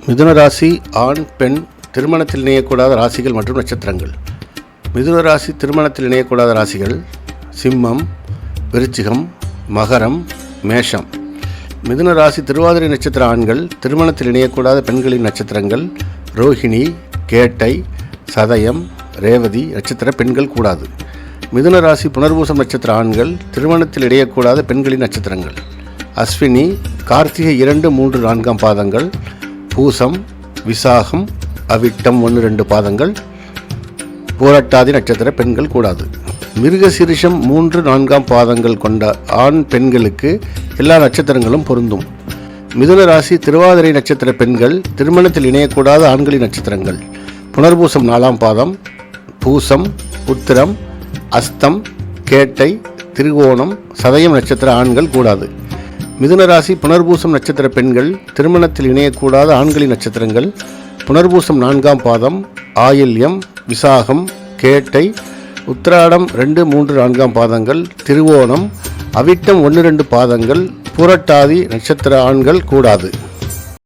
மிதுன ராசி ஆண் பெண் திருமணத்தில் இணையக்கூடாத ராசிகள் மற்றும் நட்சத்திரங்கள். மிதுன ராசி திருமணத்தில் இணையக்கூடாத ராசிகள் சிம்மம், விருச்சிகம், மகரம், மேஷம். மிதுன ராசி திருவாதிரை நட்சத்திர ஆண்கள் திருமணத்தில் இணையக்கூடாத பெண்களின் நட்சத்திரங்கள் ரோஹிணி, கேட்டை, சதயம், ரேவதி நட்சத்திர பெண்கள் கூடாது. மிதுன ராசி புனர்பூசம் நட்சத்திர ஆண்கள் திருமணத்தில் இணையக்கூடாத பெண்களின் நட்சத்திரங்கள் அஸ்வினி, கார்த்திகை 2, 3, 4 பாதங்கள், பூசம், விசாகம், அவிட்டம் 1, 2 பாதங்கள், பூரட்டாதி நட்சத்திர பெண்கள் கூடாது. மிருகசீரிஷம் 3, 4 பாதங்கள் கொண்ட ஆண் பெண்களுக்கு எல்லா நட்சத்திரங்களும் பொருந்தும். மிதுன ராசி திருவாதிரை நட்சத்திர பெண்கள் திருமணத்தில் இணையக்கூடாத ஆண்களின் நட்சத்திரங்கள் புனர்பூசம் 4 பாதம், பூசம், உத்திரம், அஸ்தம், கேட்டை, திருவோணம், சதயம் நட்சத்திர ஆண்கள் கூடாது. மிதுன ராசி புனர்பூசம் நட்சத்திர பெண்கள் திருமணத்தில் இணையக்கூடாத ஆண்களின் நட்சத்திரங்கள் புனர்பூசம் 4 பாதம், ஆயில்யம், விசாகம், கேட்டை, உத்திராடம் 2, 3, 4 பாதங்கள், திருவோணம், அவிட்டம் 1, 2 பாதங்கள், பூரட்டாதி நட்சத்திர ஆண்கள் கூடாது.